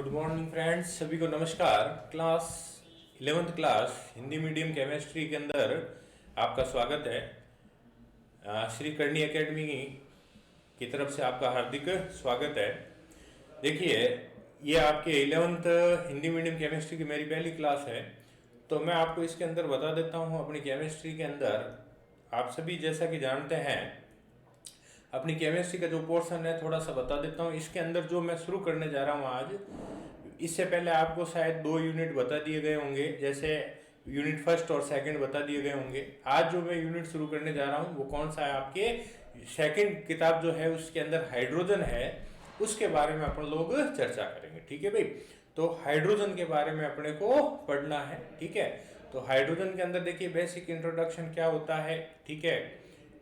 Good morning friends, सभी को नमस्कार। Class 11th class Hindi medium chemistry के अंदर आपका स्वागत है। श्री करणी एकेडमी की तरफ से आपका हार्दिक स्वागत है। देखिए, ये आपके 11th हिंदी मीडियम केमिस्ट्री की मेरी पहली क्लास है, तो मैं आपको इसके अंदर बता देता हूँ। अपनी केमिस्ट्री के अंदर आप सभी जैसा कि जानते हैं, अपनी केमिस्ट्री का जो पोर्शन है थोड़ा सा बता देता हूँ। इसके अंदर जो मैं शुरू करने जा रहा हूँ आज, इससे पहले आपको शायद 2 यूनिट बता दिए गए होंगे, जैसे यूनिट फर्स्ट और सेकंड बता दिए गए होंगे। आज जो मैं यूनिट शुरू करने जा रहा हूँ वो कौन सा है, आपके सेकंड किताब जो है उसके अंदर हाइड्रोजन है, उसके बारे में अपन लोग चर्चा करेंगे। ठीक है भाई, तो हाइड्रोजन के बारे में अपने को पढ़ना है। ठीक है, तो हाइड्रोजन के अंदर देखिए बेसिक इंट्रोडक्शन क्या होता है, ठीक है,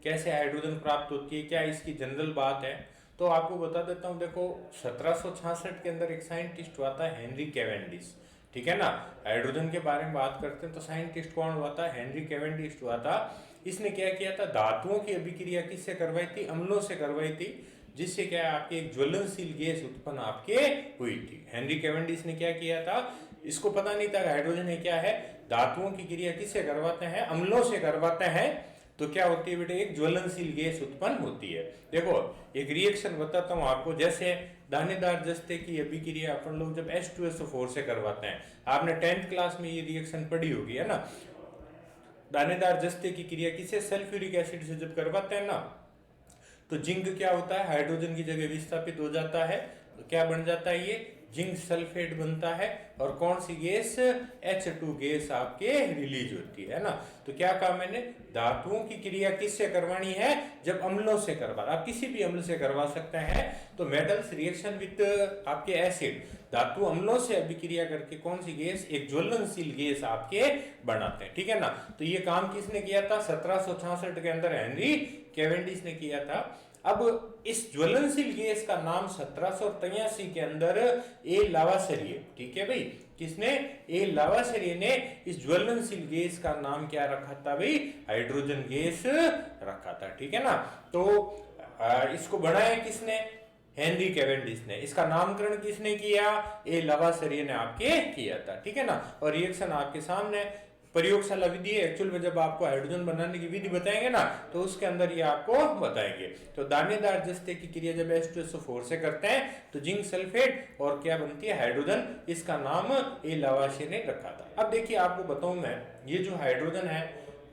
कैसे हाइड्रोजन प्राप्त होती है, क्या इसकी जनरल बात है, तो आपको बता देता हूँ। देखो, 1766 के अंदर एक साइंटिस्ट हुआ था, हेनरी कैवेंडिश। ठीक है ना, हाइड्रोजन के बारे में बात करते हैं तो साइंटिस्ट कौन हुआ था, हेनरी कैवेंडिश हुआ था। इसने क्या किया था, धातुओं की अभिक्रिया किससे करवाई थी, अम्लों से करवाई थी, जिससे क्या है आपकी एक ज्वलनशील गैस उत्पन्न आपके हुई थी। हेनरी कैवेंडिश ने क्या किया था, इसको पता नहीं था हाइड्रोजन है क्या है, धातुओं की क्रिया किससे करवाते हैं, अम्लों से करवाते हैं, तो क्या होती है बेटे, एक ज्वलनशील गैस उत्पन्न होती है। देखो, एक रिएक्शन बताता हूं आपको, जैसे दानेदार जस्ते की अभिक्रिया अपन लोग जब H2SO4 से करवाते हैं, आपने 10th क्लास में ये रिएक्शन पढ़ी होगी, है ना। दानेदार जस्ते की क्रिया किसे, सल्फ्यूरिक एसिड से जब करवाते हैं ना, तो जिंक क्या होता है, हाइड्रोजन की जगह विस्थापित हो जाता है, तो क्या बन जाता है, ये जिंक सल्फेट बनता है, और कौन सी गैस, H2 गैस आपके रिलीज होती है ना। तो क्या कहा मैंने, धातुओं की क्रिया किससे करवानी है, जब अम्लों से करवा, आप किसी भी अम्ल से करवा सकते हैं। तो मेटल्स रिएक्शन विद आपके एसिड, धातु अम्लों से अभिक्रिया करके कौन सी गैस, एक ज्वलनशील गैस आपके बनाते हैं। ठीक है ना, तो ये काम किसने किया था, 1766 के अंदर हेनरी कैवेंडिश ने किया था। अब इस ज्वलनशील गैस का नाम 1783 के अंदर ए लावासरिए, ठीक है भाई, किसने, ए लावासरिए ने इस ज्वलनशील गैस का नाम क्या रखा था भाई, हाइड्रोजन गैस रखा था। ठीक है ना, तो इसको बनाया किसने, हेनरी कैवेंडिश ने। इसका नामकरण किसने किया, ए लावासरिए ने आपके किया था। ठीक है ना, और रिएक्शन आपके सामने, प्रयोगशाला विधि है, एक्चुअल में जब आपको हाइड्रोजन बनाने की विधि बताएंगे ना, तो उसके अंदर ये आपको बताएंगे। तो दानेदार जस्ते की क्रिया जब H2SO4 से करते हैं तो जिंक सल्फेट और क्या बनती है, हाइड्रोजन, इसका नाम ए लावासिए ने रखा था। अब देखिए, आपको बताऊं मैं, ये जो हाइड्रोजन है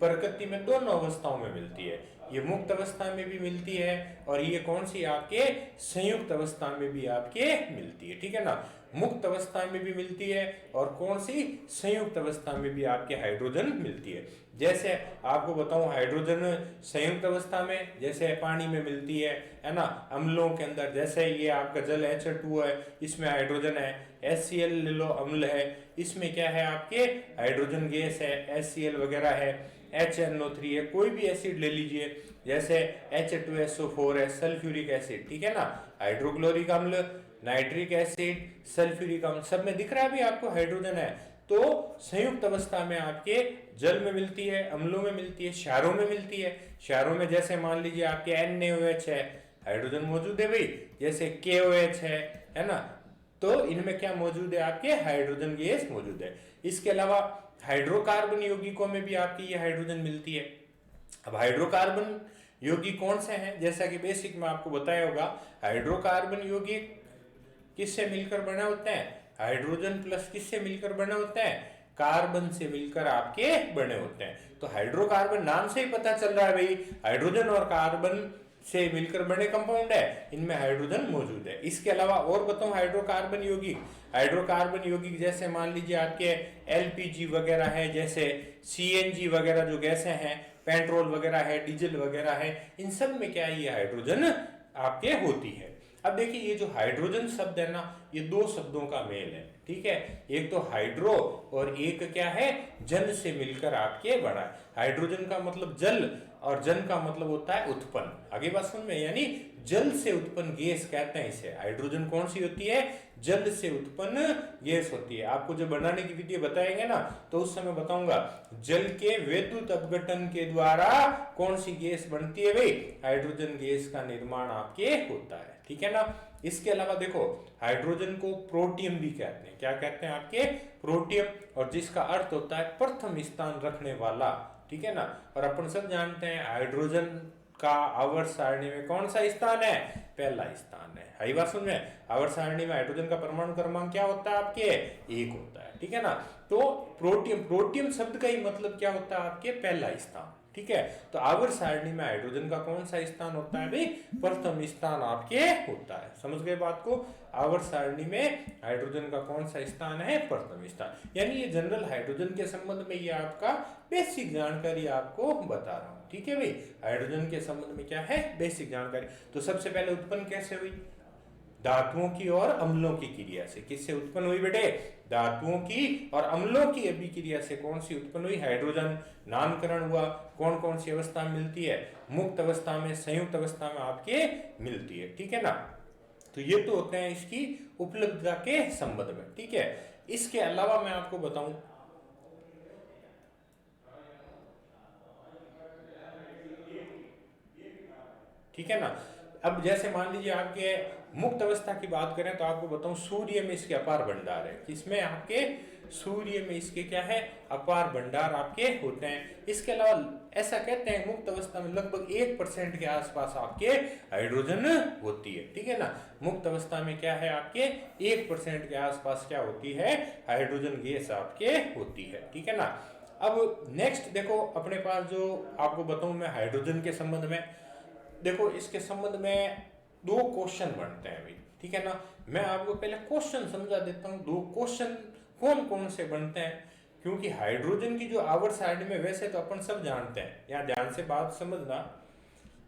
प्रकृति में दोनों अवस्थाओं में मिलती है, ये मुक्त अवस्था में भी मिलती है, और ये कौन सी आपके संयुक्त अवस्था में भी आपके मिलती है। ठीक है ना, मुक्त अवस्था में भी मिलती है और कौन सी, संयुक्त अवस्था में भी आपके हाइड्रोजन मिलती है। जैसे आपको बताऊं, हाइड्रोजन संयुक्त अवस्था में जैसे पानी में मिलती है ना, अम्लों के अंदर, जैसे ये आपका जल H2 है, इसमें हाइड्रोजन है, HCl ले लो, अम्ल है, इसमें क्या है आपके हाइड्रोजन गैस है, HCl वगैरह है, HNO3 है, कोई भी एसिड ले लीजिए, जैसे H2SO4 है, सल्फ्यूरिक एसिड, ठीक है ना, हाइड्रोक्लोरिक अम्ल, नाइट्रिक एसिड, सल्फ्यूरिक अम्ल, सब में दिख रहा है भी आपको हाइड्रोजन है। तो संयुक्त अवस्था में आपके जल में मिलती है, अम्लों में मिलती है, क्षारों में मिलती है। क्षारों में जैसे मान लीजिए आपके NaOH है, हाइड्रोजन मौजूद है भाई, जैसे KOH है ना, तो इनमें क्या मौजूद है, आपके हाइड्रोजन गैस मौजूद है। इसके अलावा हाइड्रोकार्बन यौगिकों में भी आपकी ये हाइड्रोजन मिलती है। अब हाइड्रोकार्बन यौगिक कौन से हैं, जैसा कि बेसिक में आपको बताया होगा, हाइड्रोकार्बन यौगिक किससे मिलकर बने होते हैं, हाइड्रोजन प्लस किससे मिलकर बने होते हैं, कार्बन से मिलकर आपके बने होते हैं। तो हाइड्रोकार्बन नाम से ही पता चल रहा है भाई, हाइड्रोजन और कार्बन से मिलकर बने कंपाउंड है, इनमें हाइड्रोजन मौजूद है। इसके अलावा और बताऊं, हाइड्रोकार्बन यौगिक जैसे मान लीजिए आपके LPG वगैरह है, जैसे CNG वगैरह जो गैसें हैं, पेट्रोल वगैरह है, डीजल वगैरह है, इन सब में क्या है, ये हाइड्रोजन आपके होती है। अब देखिए, ये जो हाइड्रोजन शब्द है ना, ये 2 शब्दों का मेल है। ठीक है, एक तो हाइड्रो और एक क्या है, जन से मिलकर आपके बना है। हाइड्रोजन का मतलब जल और जन का मतलब होता है उत्पन्न। आगे बात समझ में, यानी जल से उत्पन्न गैस कहते हैं इसे। हाइड्रोजन कौन सी होती है, जल से उत्पन्न गैस होती है। आपको जब बनाने की विधि बताएंगे ना, तो उस समय बताऊंगा जल के विद्युत अपघटन के द्वारा कौन सी गैस बनती है भाई, हाइड्रोजन गैस का निर्माण आपके होता है। ठीक है ना, इसके अलावा देखो हाइड्रोजन को प्रोटियम भी कहते हैं। क्या कहते हैं आपके? प्रोटियम, और जिसका अर्थ होता है प्रथम स्थान रखने वाला, ठीक है ना। और अपन सब जानते हैं हाइड्रोजन का आवर्त सारणी में कौन सा स्थान है? पहला स्थान है। हई बात समझ में? आवर्त सारणी में हाइड्रोजन का परमाणु क्रमांक क्या होता है आपके? 1 होता है, ठीक है ना। तो प्रोटियम, प्रोटियम शब्द का ही मतलब क्या होता है आपके? पहला स्थान, ठीक है। तो आवर्त सारणी में हाइड्रोजन का कौन सा स्थान होता है भाई? प्रथम स्थान आपके होता है। समझ गए बात को? आवर्त सारणी में हाइड्रोजन का कौन सा स्थान है? प्रथम स्थान। यानी ये जनरल हाइड्रोजन के संबंध में ये आपका बेसिक जानकारी आपको बता रहा हूं, ठीक है भाई। हाइड्रोजन के संबंध में क्या है? बेसिक जानकारी। तो सबसे पहले उत्पन्न कैसे हुई? धातुओं की और अम्लों की क्रिया से। किससे उत्पन्न हुई बेटे? धातुओं की और अम्लों की अभिक्रिया से कौन सी उत्पन्न हुई? हाइड्रोजन। नामकरण हुआ, कौन कौन सी अवस्था में मिलती है? मुक्त अवस्था में, संयुक्त अवस्था में आपके मिलती है, ठीक है ना। तो ये तो होते हैं इसकी उपलब्धता के संबंध में, ठीक है। इसके अलावा मैं आपको बताऊं, ठीक है ना। अब जैसे मान लीजिए आपके मुक्त अवस्था की बात करें तो आपको बताऊं सूर्य में इसके अपार भंडार है। किसमें? आपके सूर्य में इसके क्या है? अपार भंडार आपके होते हैं। इसके अलावा ऐसा कहते हैं मुक्त अवस्था में लगभग 1% के आसपास आपके हाइड्रोजन होती है, ठीक है ना। मुक्त अवस्था में क्या है आपके? 1% के आसपास क्या होती है? हाइड्रोजन गैस आपके होती है, ठीक है ना। अब नेक्स्ट देखो अपने पास जो आपको बताऊं मैं हाइड्रोजन के संबंध में, देखो इसके संबंध में 2 क्वेश्चन बनते हैं भाई, ठीक है ना। मैं आपको पहले क्वेश्चन समझा देता हूं। 2 क्वेश्चन कौन कौन से बनते हैं, क्योंकि हाइड्रोजन की जो आवर्त सारणी में, वैसे तो अपन सब जानते हैं, यहाँ ध्यान से बात समझना,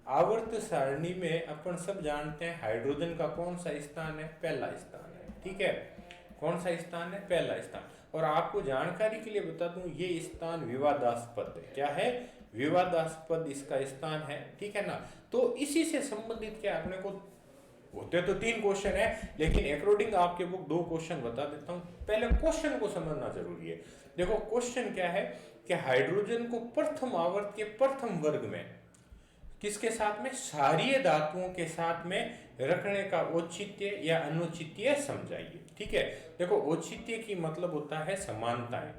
आवर्त सारणी में अपन सब जानते हैं हाइड्रोजन का कौन सा स्थान है? पहला स्थान है, ठीक है। कौन सा स्थान है? पहला स्थान। और आपको जानकारी के लिए बता दूं ये स्थान विवादास्पद है। क्या है? विवादास्पद इसका स्थान है, ठीक है ना। तो इसी से संबंधित क्या अपने को होते तो 3 क्वेश्चन है, लेकिन अकॉर्डिंग आपके बुक 2 क्वेश्चन बता देता हूं। पहले क्वेश्चन को समझना जरूरी है। देखो क्वेश्चन क्या है कि हाइड्रोजन को प्रथम आवर्त के प्रथम वर्ग में किसके साथ में? क्षारीय धातुओं के साथ में रखने का औचित्य या अनुचित्य समझाइए, ठीक है। देखो औचित्य की मतलब होता है समानताएं,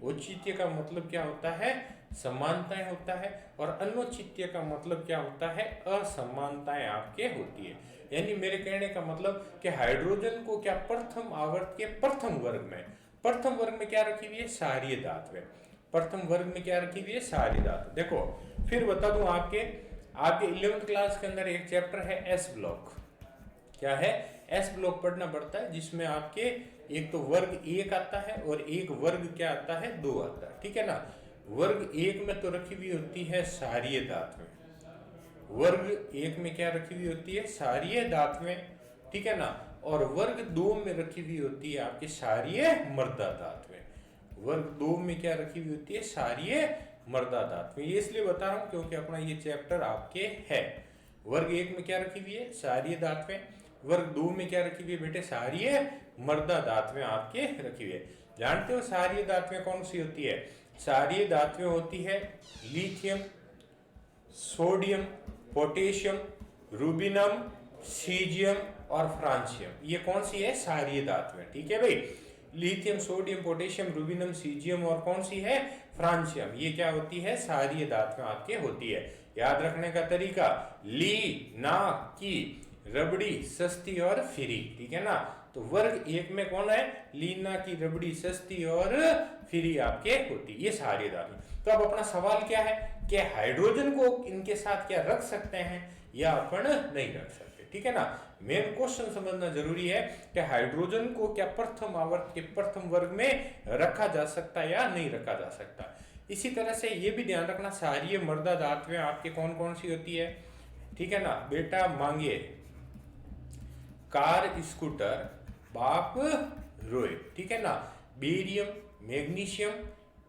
औचित्य का मतलब क्या होता है? समानताएं होता है, और अनुचित्य का मतलब क्या होता है? असमानताएं आपके होती है। यानी मेरे कहने का मतलब कि हाइड्रोजन को क्या प्रथम आवर्त के प्रथम वर्ग में, प्रथम वर्ग में क्या रखी हुई है? क्षारीय धातुएं। प्रथम वर्ग में क्या रखी हुई है? क्षारीय धातु। देखो फिर बता दूं आपके 11वीं क्लास के अंदर एक चैप्टर है एस ब्लॉक। क्या है? एस ब्लॉक पढ़ना पड़ता है, जिसमें आपके एक तो वर्ग 1 आता है और एक वर्ग क्या आता है? 2 आता है, ठीक है ना। वर्ग 1 में तो रखी हुई होती है क्षारीय धातुएं, वर्ग 1 में क्या रखी हुई होती है? क्षारीय धातुएं, ठीक है ना। और वर्ग 2 में रखी हुई होती है आपकी क्षारीय मृदा धातुएं। वर्ग 2 में क्या रखी हुई होती है? क्षारीय मृदा धातुएं। ये इसलिए बता रहा हूं क्योंकि अपना ये चैप्टर आपके है। वर्ग 1 में क्या रखी हुई है? क्षारीय धातुएं। वर्ग 2 में क्या रखी हुई है बेटे? क्षारीय मृदा धातुएं आपके रखी हुई है। जानते हो क्षारीय धातुएं कौन सी होती है? क्षारीय धातुएं होती है लिथियम, सोडियम, पोटेशियम, रूबिनम, सीजियम और फ्रांसियम। ये कौन सी है? क्षारीय धातुएं, ठीक है भाई। लिथियम, सोडियम, पोटेशियम, रूबिनम, सीजियम और कौन सी है? फ्रांसियम। ये क्या होती है? क्षारीय धातुएं आपके होती है। याद रखने का तरीका, ली, ना, की, रबड़ी, सस्ती और फ्री, ठीक है ना। तो वर्ग 1 में कौन है? लीना, की, रबड़ी, सस्ती और फ्री आपके होती है, ये क्षारीय धातु। तो अब अपना सवाल क्या है कि हाइड्रोजन को इनके साथ क्या रख सकते हैं या अपन नहीं रख सकते, ठीक है ना। मेन क्वेश्चन समझना जरूरी है कि हाइड्रोजन को क्या प्रथम आवर्त के प्रथम वर्ग में रखा जा सकता है या नहीं रखा जा सकता। इसी तरह से ये भी ध्यान रखना क्षारीय मृदा धातुएं आपके कौन कौन सी होती है, ठीक है ना बेटा। मांगे, कार, स्कूटर, बाप रोए, ठीक है ना। Barium, magnesium,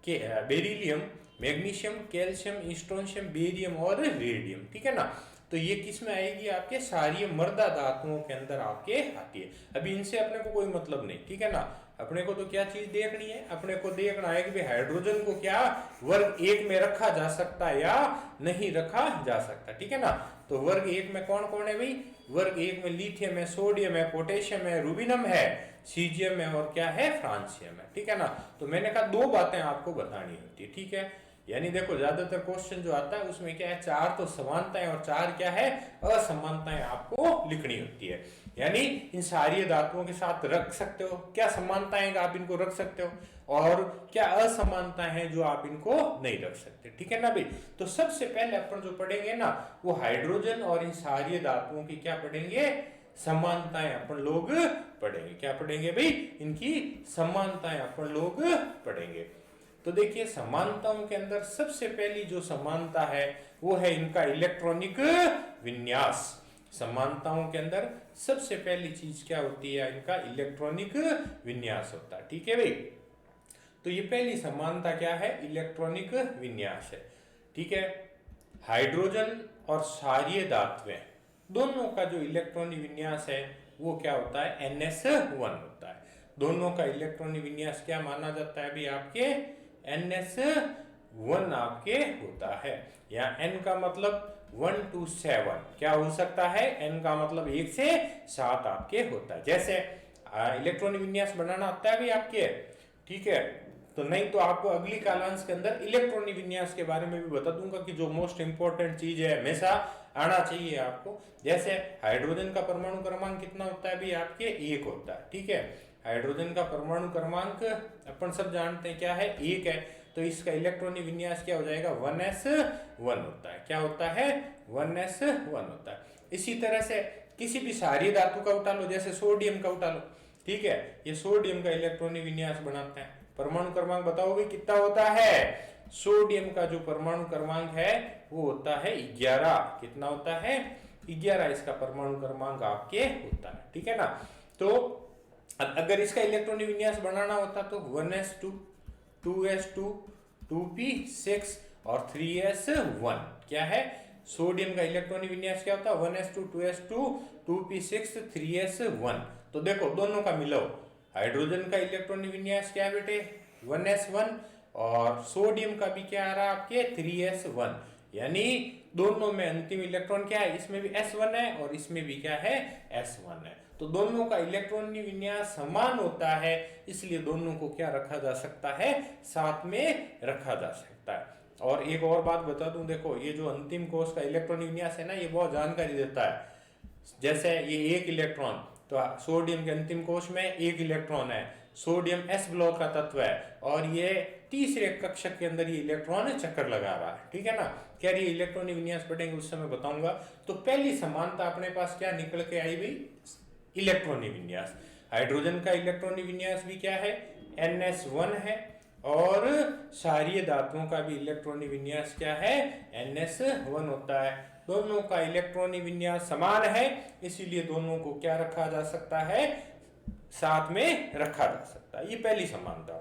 beryllium, magnesium, calcium, strontium, barium और रेडियम, ठीक है ना। तो ये किस में आएगी, आपके क्षारीय मृदा धातुओं के अंदर आपके आती है। अभी इनसे अपने को कोई मतलब नहीं, ठीक है ना। अपने को तो क्या चीज देखनी है, अपने को देखना है कि भाई हाइड्रोजन को क्या वर्ग 1 में रखा जा सकता है या नहीं रखा जा सकता, ठीक है ना। तो वर्ग 1 में कौन कौन है भाई, वर्ग 1 में लिथियम है, सोडियम है, पोटेशियम है, रूबिनम है, सीजियम है और क्या है, फ्रांसियम है, ठीक है ना। तो मैंने कहा 2 बातें आपको बतानी होती है, ठीक है। यानी देखो ज्यादातर क्वेश्चन जो आता है उसमें क्या है, 4 तो समानताएं और 4 क्या है, असमानताएं आपको लिखनी होती है। यानी इन क्षारीय धातुओं के साथ रख सकते हो, क्या समानताएं आप इनको रख सकते हो और क्या असमानताएं हैं जो आप इनको नहीं रख सकते, ठीक है ना भाई। तो सबसे पहले अपन जो पढ़ेंगे ना वो हाइड्रोजन और इन क्षारीय धातुओं की क्या पढ़ेंगे, समानताएं अपन लोग पढ़ेंगे। क्या पढ़ेंगे भाई, इनकी समानताएं अपन लोग पढ़ेंगे। तो देखिए समानताओं के अंदर सबसे पहली जो समानता है वो है इनका इलेक्ट्रॉनिक विन्यास। समानताओं के अंदर सबसे पहली चीज क्या होती है, इनका इलेक्ट्रॉनिक विन्यास होता है, ठीक है भाई। तो ये पहली समानता क्या है, इलेक्ट्रॉनिक विन्यास है, ठीक है। हाइड्रोजन और क्षारीय धातुएं दोनों का जो इलेक्ट्रॉनिक विन्यास है वो क्या होता है, NS1 होता है। दोनों का इलेक्ट्रॉनिक विन्यास क्या माना जाता है भी, आपके NS1 आपके होता है। या N का मतलब 1 to 7 क्या हो सकता है, N का मतलब 1 से 7 आपके होता है। जैसे इलेक्ट्रॉनिक विन्यास बनाना आता है भी आपके, ठीक है। तो नहीं तो आपको अगली कालांश के अंदर इलेक्ट्रॉनिक विन्यास के बारे में भी बता दूंगा कि जो मोस्ट इंपॉर्टेंट चीज है हमेशा आना चाहिए आपको। जैसे हाइड्रोजन का परमाणु क्रमांक कितना होता है भी, आपके 1 होता है, ठीक है। हाइड्रोजन का परमाणु क्रमांक अपन सब जानते हैं क्या है, 1 है। तो इसका इलेक्ट्रॉनिक विन्यास क्या हो जाएगा, 1s1 होता है। क्या होता है, 1s1 होता है। इसी तरह से किसी भी क्षारीय धातु का उठा लो, जैसे सोडियम का उठा लो, ठीक है। ये सोडियम का इलेक्ट्रॉनिक विन्यास बनाते हैं, परमाणु क्रमांक बताओगे कितना होता है, सोडियम का जो परमाणु क्रमांक है वो होता है 11। कितना होता है, 11 इसका परमाणु क्रमांक आपके होता है, ठीक है ना। तो अगर इसका इलेक्ट्रॉनिक विन्यास बनाना होता तो 1s2 2s2 2p6 और 3s1 क्या है, सोडियम का इलेक्ट्रॉनिक विन्यास क्या होता है, 1s2 2s2 2p6 3s1। तो देखो दोनों का मिलाओ, हाइड्रोजन का इलेक्ट्रॉनिक विन्यास क्या है बेटे, 1s1 और सोडियम का भी क्या आ रहा है आपके 3s1। यानी दोनों में अंतिम इलेक्ट्रॉन क्या है, इसमें भी s1 है और इसमें भी क्या है, s1 है। तो दोनों का इलेक्ट्रॉनिक विन्यास समान होता है, इसलिए दोनों को क्या रखा जा सकता है, साथ में रखा जा सकता है। और एक और बात बता दूं, देखो ये जो अंतिम कोश का इलेक्ट्रॉनिक विन्यास है ना, ये बहुत जानकारी देता है। जैसे ये 1 इलेक्ट्रॉन, तो सोडियम के अंतिम कोश में 1 इलेक्ट्रॉन है, सोडियम s ब्लॉक का तत्व है और ये तीसरे कक्षक के अंदर ये इलेक्ट्रॉन चक्कर लगा रहा है, ठीक है ना। क्या ये इलेक्ट्रॉनिक विन्यास पढ़ेंगे उस समय बताऊंगा। तो पहली समानता अपने पास क्या निकल के आई भाई, इलेक्ट्रॉनिक विन्यास। हाइड्रोजन का इलेक्ट्रॉनिक विन्यास भी क्या है, NS1 है और क्षारीय धातुओं का भी इलेक्ट्रॉनिक विन्यास क्या है, NS1 होता है। दोनों का इलेक्ट्रॉनिक विन्यास समान है, इसीलिए दोनों को क्या रखा जा सकता है, साथ में रखा जा सकता है। ये पहली समानता।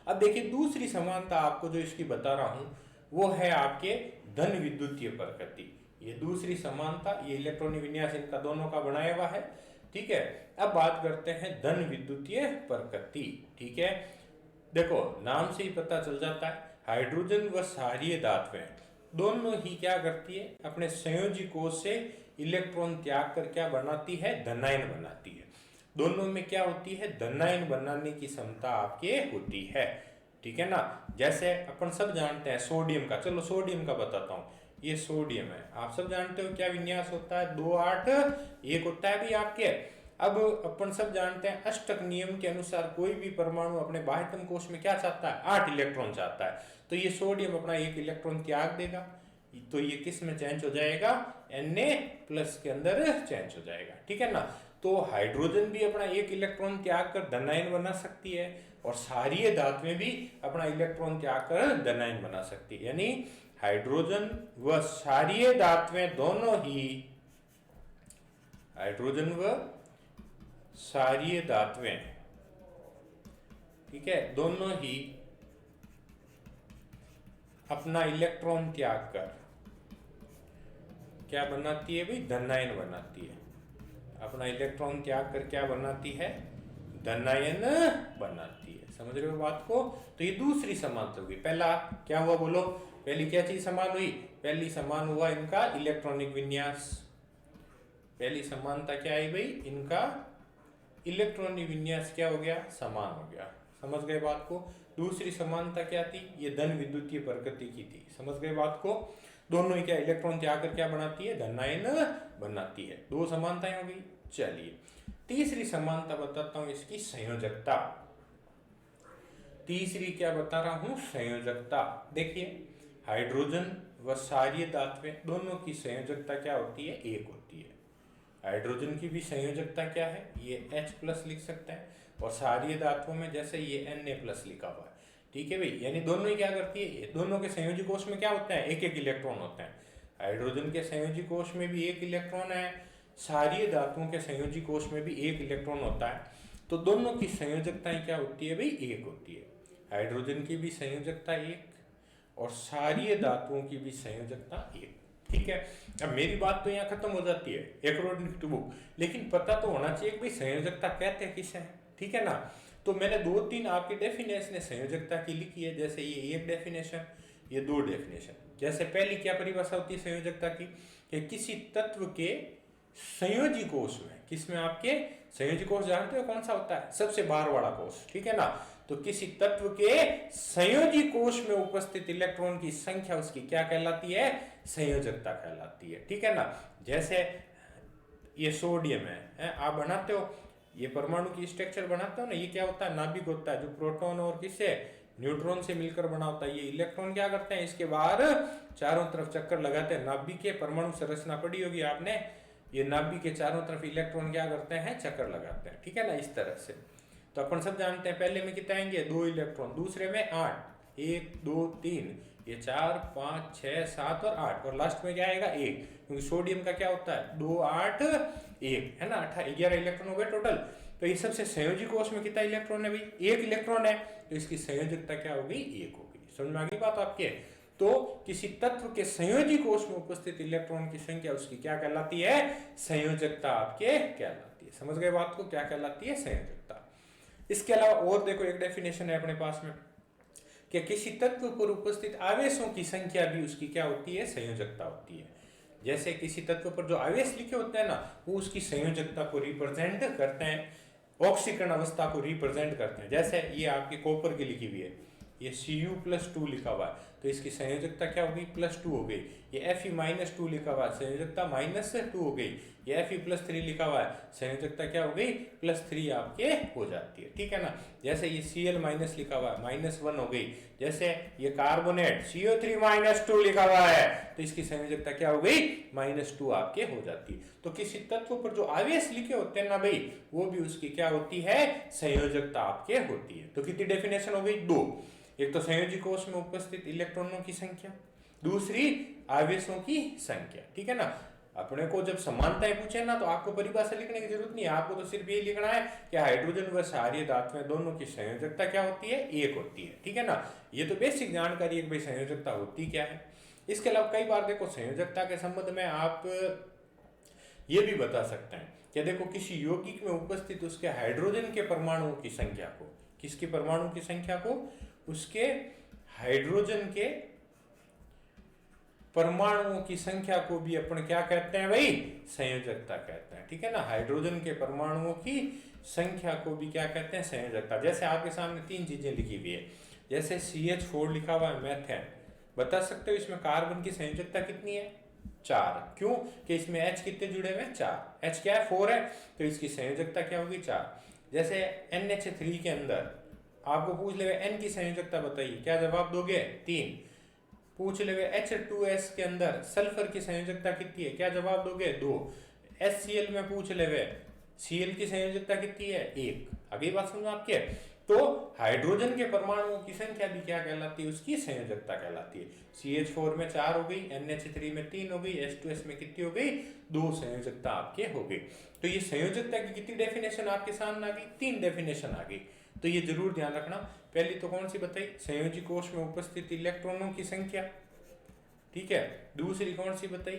अब देखिए दूसरी समानता आपको जो इसकी बता रहा हूं वो है आपके धन विद्युतीय प्रकृति। ये दूसरी समानता, ये इलेक्ट्रॉनिक विन्यास इनका दोनों का बनाया हुआ है, ठीक है। अब बात करते हैं धन विद्युतीय प्रकृति, ठीक है। देखो नाम से ही पता चल जाता है, हाइड्रोजन व क्षारीय धातुएं दोनों ही क्या करती है, अपने संयोजी कोश से इलेक्ट्रॉन त्याग कर क्या बनाती है, धनायन बनाती है। दोनों में क्या होती है, धनायन बनाने की क्षमता आपके होती है, ठीक है ना। जैसे अपन सब जानते हैं सोडियम का, चलो सोडियम का बताता हूँ। ये सोडियम है, आप सब जानते हो क्या विन्यास होता है, 2 8 1 होता है भी आपके। अब अपन सब जानते हैं अष्टक नियम के अनुसार कोई भी परमाणु अपने बाह्यतम कोश में क्या चाहता है, 8 इलेक्ट्रॉन चाहता है। तो ये सोडियम अपना 1 इलेक्ट्रॉन त्याग देगा, तो ये किस में चेंज हो जाएगा, Na+ के अंदर चेंज हो जाएगा, ठीक है ना। तो हाइड्रोजन भी अपना 1 इलेक्ट्रॉन त्याग कर धनायन बना सकती है और क्षारीय धातुएं भी अपना इलेक्ट्रॉन त्याग कर धनायन बना सकती है। यानी हाइड्रोजन व क्षारीय धातुएं दोनों ही, हाइड्रोजन व क्षारीय धातुएं, ठीक है, दोनों ही अपना इलेक्ट्रॉन त्याग कर क्या बनाती है भाई, धनायन बनाती है। अपना इलेक्ट्रॉन त्याग कर क्या बनाती है, धनायन बनाती है। समझ रहे हो बात को। तो ये दूसरी समानता होगी। पहला क्या हुआ बोलो, पहली क्या चीज समान हुई, पहली समान हुआ इनका इलेक्ट्रॉनिक विन्यास। पहली समानता क्या है भाई, इनका इलेक्ट्रॉनिक विन्यास क्या हो गया, समान हो गया। समझ गए बात को। दूसरी समानता क्या थी, ये धन विद्युतीय प्रकृति की थी। समझ गए बात को। दोनों ही क्या इलेक्ट्रॉन त्याग कर क्या बनाती है, धनायन बनाती है। दो समानताएं हो गई। चलिए तीसरी समानता बताता हूं, इसकी संयोजकता। तीसरी क्या बता रहा हूं, संयोजकता। देखिए हाइड्रोजन व क्षारीय धातुएं दोनों की संयोजकता क्या होती है, एक होती है। हाइड्रोजन की भी संयोजकता क्या है, ये H+ लिख सकते हैं, और क्षारीय धातुओं में जैसे ये Na+ लिखा हुआ है। ठीक है भाई, यानी दोनों ही क्या करती है, दोनों के संयोजी कोष में क्या होता है, एक एक इलेक्ट्रॉन होते हैं। हाइड्रोजन के संयोजी कोष में भी एक इलेक्ट्रॉन है, क्षारीय धातुओं के संयोजी कोष में भी एक इलेक्ट्रॉन होता है। तो दोनों की संयोजकताएं क्या होती है भाई, एक होती है। हाइड्रोजन की भी संयोजकता एक और क्षारीय धातुओं की भी संयोजकता एक। ठीक है, अब मेरी बात तो यहाँ खत्म हो जाती है अकॉर्डिंग टू बुक, लेकिन पता तो होना चाहिए कि भाई संयोजकता कहते हैं किसे है। ठीक है ना। तो मैंने 2-3 आपकी डेफिनेशन संयोजकता की लिखी है, जैसे ये एक डेफिनेशन, ये 2 डेफिनेशन। जैसे पहली क्या परिभाषा होती है संयोजकता की, कि किसी तत्व के संयोजी कोष में, किसमें आपके संयोजी कोष जानते हो कौन सा होता है, सबसे बाहर वाला कोष। ठीक है ना। तो किसी तत्व के संयोजी कोष में उपस्थित इलेक्ट्रॉन की संख्या उसकी क्या कहलाती है, संयोजकता कहलाती है। ठीक है ना। जैसे ये सोडियम है, आप बनाते हो, ये परमाणु की स्ट्रक्चर बनाते हो ना, ये क्या होता है, नाभिक होता है, जो प्रोटॉन और किससे, न्यूट्रॉन से मिलकर बना होता है। ये इलेक्ट्रॉन क्या करते हैं, इसके बाहर चारों तरफ चक्कर लगाते हैं। नाभिक के परमाणु संरचना पढ़ी होगी आपने, ये नाभिक के चारों तरफ इलेक्ट्रॉन क्या करते हैं, चक्कर लगाते हैं। ठीक है ना, इस तरह से। तो अपन सब जानते हैं पहले में कितना आएंगे, 2 इलेक्ट्रॉन, दूसरे में 8, 1 2 3, ये 4 5 6 7 और 8, और लास्ट में क्या आएगा 1, क्योंकि सोडियम का क्या होता है 2 8 1 है ना, 11 इलेक्ट्रॉन हो गए टोटल। तो ये सबसे संयोजी कोष में कितना इलेक्ट्रॉन है भाई, 1 इलेक्ट्रॉन है, तो इसकी संयोजकता क्या हो गई, 1 हो गई। समझ में आ गई बात आपके। तो किसी तत्व के संयोजी कोष में उपस्थित इलेक्ट्रॉन की संख्या उसकी क्या कहलाती है, संयोजकता आपके कहलाती है। समझ गए बात को, क्या कहलाती है, संयोजकता। इसके अलावा और देखो एक डेफिनेशन है अपने पास में, कि किसी तत्व पर उपस्थित आवेशों की संख्या भी उसकी क्या होती है, संयोजकता होती है। जैसे किसी तत्व पर जो आवेश लिखे होते हैं ना, वो उसकी संयोजकता को रिप्रेजेंट करते हैं, ऑक्सीकरण अवस्था को रिप्रेजेंट करते हैं। जैसे ये आपकी कॉपर की लिखी हुई है, ये Cu+2 लिखा हुआ है, तो इसकी संयोजकता क्या होगी, +2 हो गई। ये Fe-2 लिखा हुआ है, संयोजकता -2 हो गई। ये Fe+3 लिखा हुआ है, संयोजकता क्या हो गई, +3 आपके हो जाती है। ठीक है ना। जैसे ये Cl- लिखा हुआ है, -1 हो गई। जैसे ये कार्बोनेट CO3-2 लिखा हुआ है, तो इसकी संयोजकता क्या हो गई, -2 आपके हो जाती है। तो किसी तत्व पर जो आवेश लिखे होते हैं ना भाई, वो भी उसकी क्या होती है, संयोजकता आपके होती है। तो कितनी डेफिनेशन हो गई, 2। एक तो संयोजी कोष में उपस्थित इलेक्ट्रॉनों की संख्या, दूसरी आवेशों की संख्या। ठीक है ना। अपने को जब समानताएं पूछे ना, तो आपको परिभाषा लिखने की जरूरत नहीं है, आपको तो सिर्फ ये लिखना है कि हाइड्रोजन व क्षारीय धातुएं दोनों की संयोजकता क्या होती है, 1 होती है। ठीक है ना। ये तो बेसिक जानकारी है कि भाई संयोजकता होती क्या है। इसके अलावा कई बार देखो संयोजकता के संबंध में आप ये भी बता सकते हैं कि देखो किसी यौगिक में उपस्थित उसके हाइड्रोजन के परमाणुओं की संख्या को, किसके परमाणु की संख्या को, उसके हाइड्रोजन के परमाणुओं की संख्या को भी अपन क्या कहते हैं भाई, संयोजकता कहते हैं। ठीक है ना। हाइड्रोजन के परमाणुओं की संख्या को भी क्या कहते हैं, संयोजकता। जैसे आपके सामने 3 चीजें लिखी हुई है, जैसे CH4 लिखा हुआ है, मेथेन, बता सकते हो इसमें कार्बन की संयोजकता कितनी है, 4। क्यों कि इसमें H कितने जुड़े हुए हैं, 4। H क्या है, 4 है, तो इसकी संयोजकता क्या होगी, 4। जैसे NH3 के अंदर आपको पूछ ले N की संयोजकता बताइए, क्या जवाब दोगे, 3। पूछ ले H2S के अंदर सल्फर की संयोजकता कितनी है, क्या जवाब दोगे, 2। HCl में पूछ ले Cl की संयोजकता कितनी है, 1। अगली बात समझो आपके। तो हाइड्रोजन के परमाणुओं की संख्या भी क्या कहलाती है, उसकी संयोजकता कहलाती है। CH4 में 4 हो गई, NH3 में 3 हो गई, H2S में कितनी हो गई, 2 संयोजकता आपके हो गई। तो ये संयोजकता की कितनी डेफिनेशन आपके सामने आ गई, 3 डेफिनेशन आ गई। तो ये जरूर ध्यान रखना। पहली तो कौन सी बताई, संयोजी कोष में उपस्थित इलेक्ट्रॉनों की संख्या। ठीक है। दूसरी कौन सी बताई,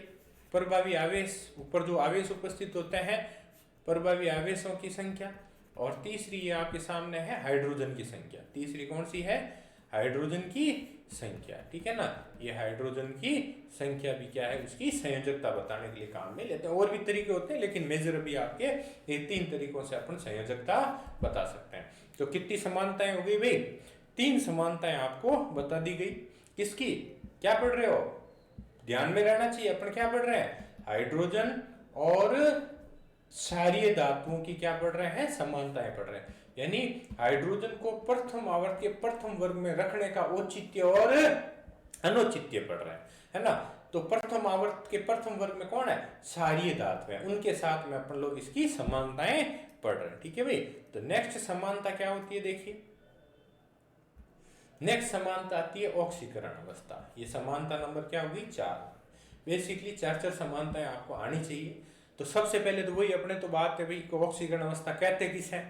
प्रभावी आवेश, ऊपर जो आवेश उपस्थित होते हैं प्रभावी आवेशों की संख्या, और तीसरी ये आपके सामने है हाइड्रोजन की संख्या। तीसरी कौन सी है? हाइड्रोजन की संख्या, ठीक है ना। ये हाइड्रोजन की संख्या भी क्या है, उसकी संयोजकता बताने के लिए काम में लेते हैं। और भी तरीके होते हैं लेकिन मेजर अभी आपके ये 3 तरीकों से अपन संयोजकता बता सकते हैं। तो कितनी समानताएं हो गई भाई? 3 समानताएं आपको बता दी गई। किसकी? क्या पढ़ रहे हो? ध्यान में रहना चाहिए, अपन क्या पढ़ रहे हैं? हाइड्रोजन और क्षारीय धातुओं की क्या पढ़ रहे हैं? समानताएं पढ़ रहे हैं। यानी हाइड्रोजन को प्रथम आवर्त के प्रथम वर्ग में रखने का औचित्य और अनौचित्य पढ़ रहे हैं, है ना। तो प्रथम आवर्त के प्रथम वर्ग में कौन है? क्षारीय धातु है, उनके साथ में अपन लोग इसकी समानताएं पढ़ रहे हैं, ठीक है भाई। तो नेक्स्ट समानता क्या होती है, देखिए नेक्स्ट समानता आती है ऑक्सीकरण अवस्था। ये समानता नंबर क्या होगी? 4। बेसिकली 4 समानताएं आपको आनी चाहिए। तो सबसे पहले तो वही अपने तो बात है भाई, ऑक्सीकरण अवस्था कहते किस है।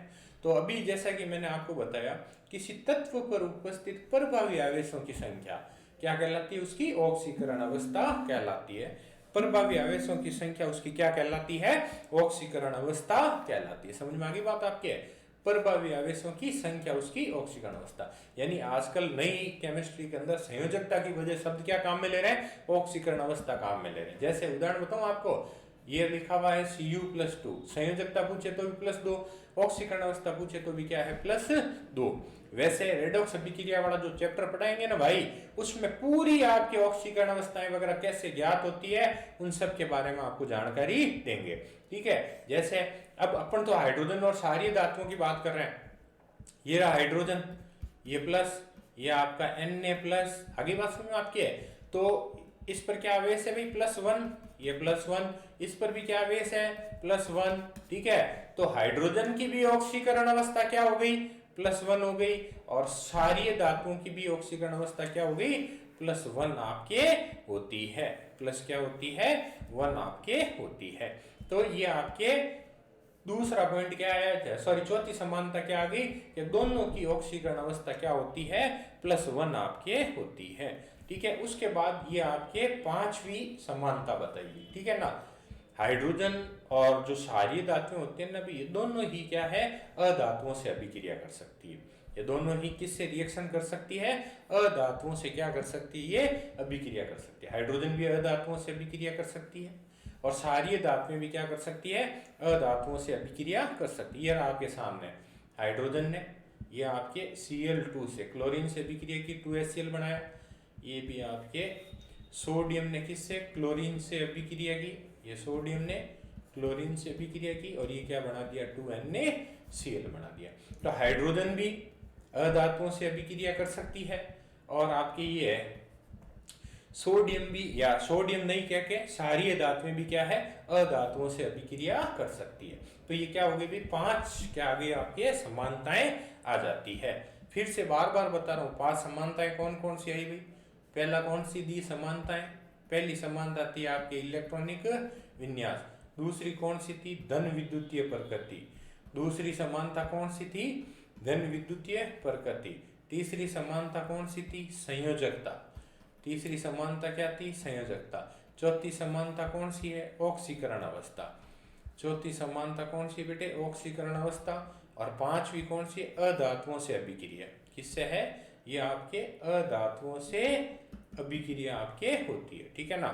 तो अभी जैसा कि मैंने आपको बताया, किसी तत्व पर उपस्थित प्रभावी आवेशों की संख्या क्या कहलाती है? उसकी ऑक्सीकरण अवस्था कहलाती है। प्रभावी आवेशों की संख्या उसकी क्या कहलाती है? ऑक्सीकरण अवस्था कहलाती है। समझ में आ गई बात आपके? प्रभावी आवेशों की संख्या उसकी ऑक्सीकरण अवस्था। यानी आजकल नई केमिस्ट्री के अंदर संयोजकता की वजह शब्द क्या काम में ले रहे हैं? ऑक्सीकरण अवस्था काम में ले रहे हैं। जैसे उदाहरण बताऊं आपको, ये लिखा हुआ है Cu+2, संयोजकता पूछे तो भी +2, ऑक्सीकरण अवस्था पूछे तो भी क्या है? +2। वैसे रेडॉक्स अभिक्रिया वाला जो चैप्टर पढ़ाएंगे ना भाई, उसमें पूरी आपकी ऑक्सीकरण अवस्थाएं वगैरह कैसे ज्ञात होती है उन सब के बारे में आपको जानकारी देंगे, ठीक है। जैसे अब अपन तो हाइड्रोजन और क्षारीय धातुओं की बात कर रहे हैं। ये रहा हाइड्रोजन, ये प्लस, ये आपका Na+, आगे बात समझ में आपकी है। तो इस पर क्या आवेश है भाई? +1, ये +1, इस पर भी क्या आवेश है? +1, ठीक है। तो हाइड्रोजन की भी ऑक्सीकरण अवस्था क्या हो गई? +1 हो गई, और क्षारीय धातुओं की भी ऑक्सीकरण अवस्था क्या हो गई? +1 आपके होती है। प्लस क्या होती है? 1 आपके होती है। तो ये आपके दूसरा पॉइंट क्या आया? सॉरी, चौथी समानता क्या आ गई कि दोनों की ऑक्सीकरण अवस्था क्या होती है? +1 आपके होती है, ठीक है। उसके बाद ये आपके 5वीं समानता बताइए, ठीक है ना। हाइड्रोजन और जो क्षारीय धातुएं होती है ना भी, ये दोनों ही क्या है? अधातुओं से अभिक्रिया कर सकती है। ये दोनों ही किससे रिएक्शन कर सकती है? अधातुओं से क्या कर सकती है? ये अभिक्रिया कर सकती है। हाइड्रोजन भी अधातुओं से अभिक्रिया कर सकती है, और क्षारीय धातुएं भी क्या कर सकती है? अधातुओं से अभिक्रिया कर सकती है। ये आपके सामने हाइड्रोजन ने ये आपके Cl2 से क्लोरीन से अभिक्रिया की, 2HCl बनाया। ये भी आपके सोडियम ने किससे? क्लोरीन से अभिक्रिया की, ये सोडियम ने क्लोरीन से अभिक्रिया की, और ये क्या बना दिया? 2NaCl बना दिया। तो हाइड्रोजन भी अधातुओं से अभिक्रिया कर सकती है, और आपकी ये सोडियम भी, या सोडियम नहीं कह के क्षारीय धातुएं भी क्या है? अधातुओं से अभिक्रिया कर सकती है। तो ये क्या हो गई भाई? 5 क्या आ गई आपके? समानताएं आ जाती है। फिर से बार बार बता रहा हूँ, 5 समानताएं कौन कौन सी आई भाई? पहला कौन सी दी समानताएं? पहली समानता थी आपके इलेक्ट्रॉनिक विन्यास। दूसरी कौन सी थी? धन विद्युतीय प्रकृति। दूसरी समानता कौन सी थी? धन विद्युतीय प्रकृति। तीसरी समानता कौन सी थी? संयोजकता। तीसरी समानता क्या थी? संयोजकता। चौथी समानता कौन सी है? ऑक्सीकरण अवस्था। चौथी समानता कौन सी बेटे? ऑक्सीकरण अवस्था। और 5वीं कौन सी? अधातुओं से अभिक्रिया। किससे है? ये आपके अधातुओं से अभिक्रिया आपके होती है, ठीक है ना।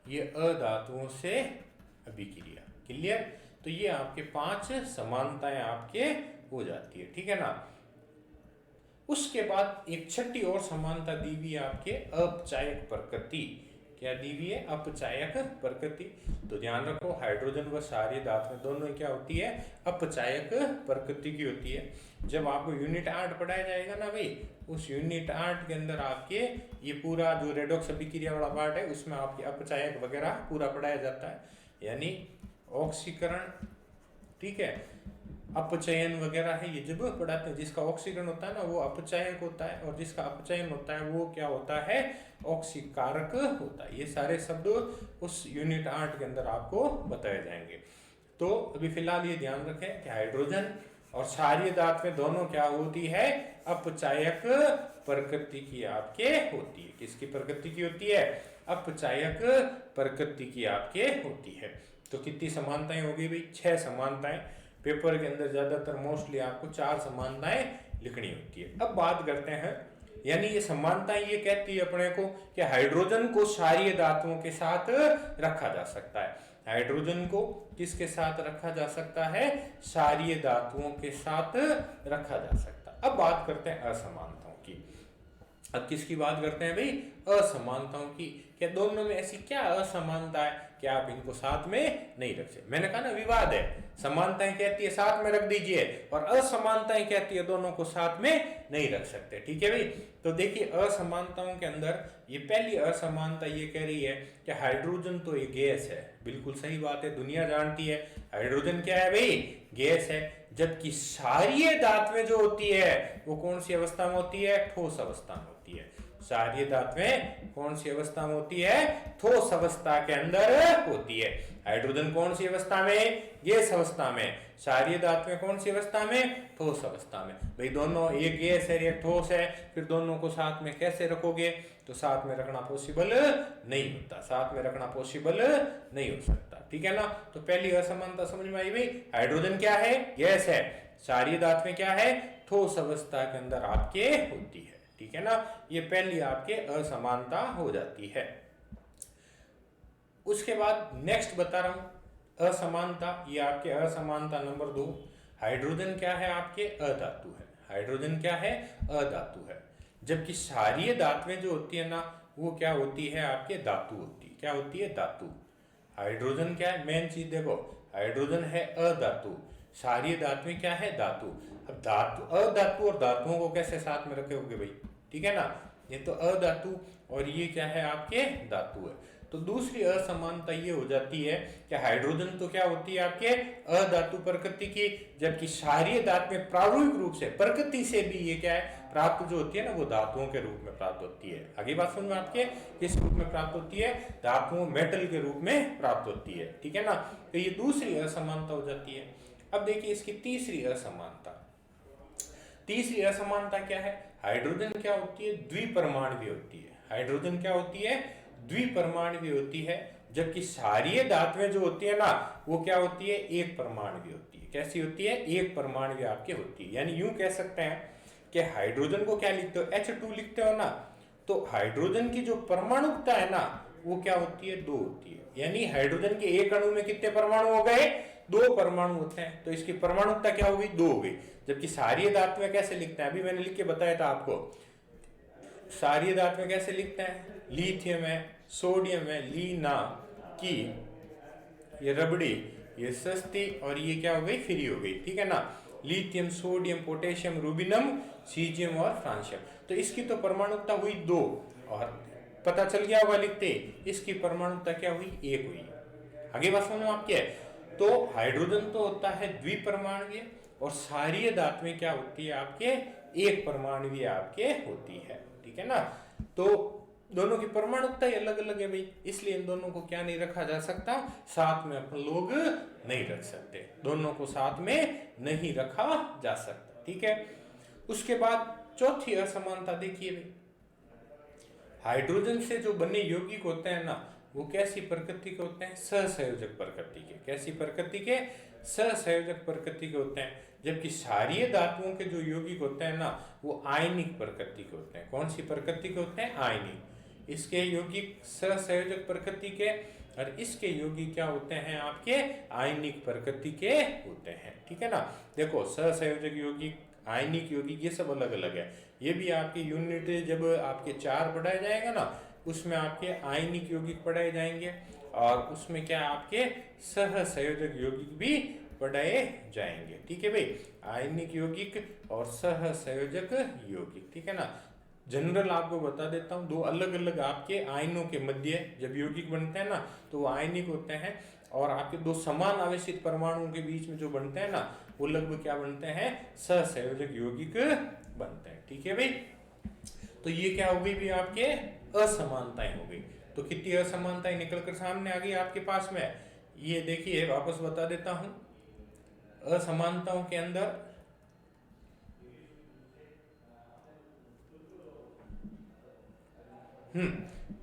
ये अधातुओं से अभिक्रिया, क्लियर। तो ये आपके 5 समानताएं आपके हो जाती है, ठीक है ना। उसके बाद एक छठी और समानता दी हुई है आपके अपचायक प्रकृति। क्या दी हुई है? अपचायक प्रकृति। तो ध्यान रखो, हाइड्रोजन व क्षारीय धातुएं दोनों क्या होती है? अपचायक प्रकृति की होती है। जब आपको यूनिट 8 पढ़ाया जाएगा ना भाई, उस यूनिट 8 के अंदर आपके ये पूरा जो रेडॉक्स अभिक्रिया वाला पार्ट है उसमें आपके अपचायक वगैरह पूरा पढ़ाया जाता है, यानी ऑक्सीकरण, ठीक है, अपचयन वगैरह है, ये जब पढ़ाते हैं। जिसका ऑक्सीकरण होता है ना वो अपचायक होता है, और जिसका अपचयन होता है वो क्या होता है? ऑक्सीकारक होता है। ये सारे शब्द उस यूनिट 8 के अंदर आपको बताए जाएंगे। तो अभी फिलहाल ये ध्यान रखें कि हाइड्रोजन और क्षारीय धातुएं दोनों क्या होती है? अपचायक प्रकृति की आपके होती है। किसकी प्रकृति की होती है? अपचायक प्रकृति की आपके होती है। तो कितनी समानताएं होगी भाई? 6 समानताएं। पेपर के अंदर ज्यादातर मोस्टली आपको 4 समानताएं लिखनी होती है। अब बात करते हैं, यानी ये समानताएं ये कहती है अपने को कि हाइड्रोजन को क्षारीय धातुओं के साथ रखा जा सकता है। हाइड्रोजन को किसके साथ रखा जा सकता है? क्षारीय धातुओं के साथ रखा जा सकता है। अब बात करते हैं असमानताओं की। अब किसकी बात करते हैं भाई? असमानताओं की। क्या दोनों में ऐसी क्या असमानता है कि आप इनको साथ में नहीं रख सकते? मैंने कहा ना, विवाद है। समानताएं कहती है साथ में रख दीजिए, और असमानताएं कहती है दोनों को साथ में नहीं रख सकते। ठीक है भाई? तो देखिए, असमानताओं के अंदर ये पहली असमानता ये कह रही है कि हाइड्रोजन तो ये गैस है। बिल्कुल सही बात है, दुनिया जानती है हाइड्रोजन क्या है भाई? गैस है। जबकि क्षारीय धातुएं जो होती है वो कौन सी अवस्था में होती है? ठोस अवस्था में होती है। क्षारीय धातुएं कौन सी अवस्था में होती है? ठोस अवस्था के अंदर होती है। हाइड्रोजन कौन सी अवस्था में? गैस अवस्था में। क्षारीय धातुएं कौन सी अवस्था में? ठोस अवस्था में। भाई दोनों, एक गैस है एक ठोस है, फिर दोनों को साथ में कैसे रखोगे? तो साथ में रखना पॉसिबल नहीं होता, साथ में रखना पॉसिबल नहीं हो सकता। ठीक है ना? तो पहली असमानता समझ में आई भाई? हाइड्रोजन क्या है? गैस है। क्षारीय धातुएं क्या है? ठोस अवस्था के अंदर आपके होती है। ठीक है ना? ये पहली आपके असमानता हो जाती है। उसके बाद नेक्स्ट बता रहा हूं असमानता, ये आपके असमानता नंबर 2। हाइड्रोजन क्या है? आपके अधातु है। हाइड्रोजन क्या है? अधातु है। जबकि क्षारीय धातुएं जो होती है ना, वो क्या होती है? आपके धातु होती है। क्या होती है? धातु। हाइड्रोजन क्या है? मेन चीज देखो, हाइड्रोजन है अधातु, क्षारीय धातुएं क्या है? धातु। अब धातु, अधातु और धातुओं को कैसे साथ में रखोगे भाई? ठीक है ना? ये तो अधातु और ये क्या है? आपके धातु है। तो दूसरी असमानता ये हो जाती है कि हाइड्रोजन तो क्या होती है? आपके अधातु प्रकृति की, जबकि क्षारीय धातु में प्रारूपिक रूप से, प्रकृति से भी ये क्या है? प्राप्त जो होती है ना, वो धातुओं के रूप में प्राप्त होती है। आगे बात समझ में आपके? किस रूप में प्राप्त होती है? धातुओं, मेटल के रूप में प्राप्त होती है। ठीक है ना? तो ये दूसरी असमानता हो जाती है। अब देखिए इसकी तीसरी असमानता। तीसरी असमानता क्या है? हाइड्रोजन क्या होती है? द्विपरमाणु होती है। हाइड्रोजन क्या होती है? द्विपरमाणु होती है। जबकि क्षारीय धातुएं जो होती है ना, वो क्या होती है? एक परमाणु होती है। कैसी होती है? एक परमाणु आपके होती है। यानी यूं कह सकते हैं कि हाइड्रोजन को क्या लिखते हो? H2 लिखते हो ना, तो हाइड्रोजन की जो परमाणुकता है ना, वो क्या होती है? 2 होती है। यानी हाइड्रोजन के एक अणु में कितने परमाणु हो गए? 2 परमाणु होते हैं। तो इसकी परमाणुकता क्या हो गई? 2 हो गई। जबकि क्षारीय धातु में कैसे लिखते हैं? अभी मैंने लिख के बताया था आपको। क्षारीय धातु में कैसे लिखते हैं? लिथियम है, सोडियम है, ली ना की, ये रबड़ी, ये सस्ती, और ये क्या हो गई? फ्री हो गई। ठीक है ना? लिथियम, सोडियम, पोटेशियम, रूबिनम, सीजियम और फ्रांसियम। तो इसकी तो परमाणुकता हुई 2, और पता चल गया होगा लिखते, इसकी परमाणुकता क्या हुई? 1 हुई। आगे बात समझो आपके है। तो हाइड्रोजन तो होता है द्विपरमाणुवीय, और क्षारीय धातुएं क्या होती है? आपके एक परमाणुवीय आपके होती है। ठीक है ना? तो दोनों की परमाणुकता अलग अलग है भाई, इसलिए इन दोनों को क्या नहीं रखा जा सकता? साथ में अपन लोग नहीं रख सकते, दोनों को साथ में नहीं रखा जा सकता। ठीक है? उसके बाद चौथी असमानता देखिए भाई, हाइड्रोजन से जो बने यौगिक होते हैं ना, वो कैसी प्रकृति के होते हैं? सहसंयोजक प्रकृति के। कैसी प्रकृति के? सहसंयोजक प्रकृति के होते हैं। जबकि क्षारीय धातुओं के जो यौगिक होते हैं ना, वो आयनिक प्रकृति के होते हैं। कौन सी प्रकृति के होते हैं? आयनिक। इसके यौगिक सहसंयोजक प्रकृति के, और इसके यौगिक क्या होते हैं? आपके आयनिक प्रकृति के होते हैं। ठीक है ना? देखो, सहसंयोजक यौगिक, आयनिक यौगिक, ये सब अलग अलग है। ये भी आपके यूनिट जब आपके 4 पढ़ाया जाएगा ना, उसमें आपके आयनिक यौगिक पढ़ाए जाएंगे, और उसमें क्या आपके सहसंयोजक यौगिक भी पढ़ाए जाएंगे। ठीक है भाई? आयनिक यौगिक और सहसंयोजक यौगिक। ठीक है ना? जनरल आपको बता देता हूँ, 2 अलग अलग आपके आयनों के मध्य जब यौगिक बनते हैं ना, तो वो आयनिक होते हैं, और आपके 2 समान आवेशित परमाणुओं के बीच में जो बनते हैं ना, वो लगभग क्या बनते हैं? सहसंयोजक यौगिक बनते हैं। ठीक है भाई? तो ये क्या हो गई भी? आपके असमानताएं हो गई। तो कितनी असमानताएं निकलकर सामने आ गई आपके पास में? ये देखिए, वापस बता देता हूं, असमानताओं के अंदर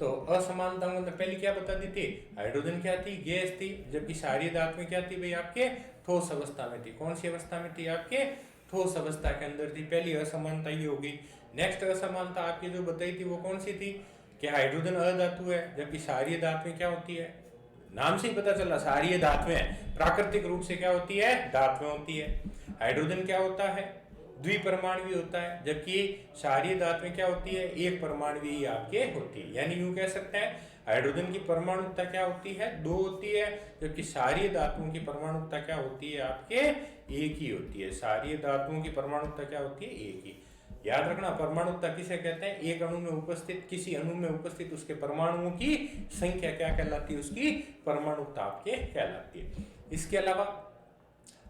तो असमानताओं में पहले क्या बता दी थी, हाइड्रोजन क्या थी, गैस थी, जबकि क्षारीय धातु में क्या थी भाई, आपके ठोस अवस्था में थी। कौन सी अवस्था में थी, आपके ठोस अवस्था के अंदर थी। पहली असमानता ये होगी। नेक्स्ट असमानता आपकी जो बताई थी वो कौन सी थी, कि हाइड्रोजन अधातु है, जबकि क्षारीय धातु में क्या होती है, नाम से ही पता चला क्षारीय धातुएं प्राकृतिक रूप से क्या होती है, धातुएं होती है। हाइड्रोजन क्या होता है, द्विपरमाणु होता है, जबकि क्षारीय धातु में क्या होती है, एक परमाणु आपके होती है। यानी यूं कह सकते हैं हाइड्रोजन की परमाणुता क्या होती है, 2 होती है, जबकि क्षारीय धातुओं की परमाणुता क्या होती है, आपके एक ही होती है। क्षारीय धातुओं की परमाणुता क्या होती है, एक ही। याद रखना परमाणुता किसे कहते हैं, एक अणु में उपस्थित, किसी अणु में उपस्थित उसके परमाणुओं की संख्या क्या कहलाती है, उसकी परमाणुता आपके कहलाती है। इसके अलावा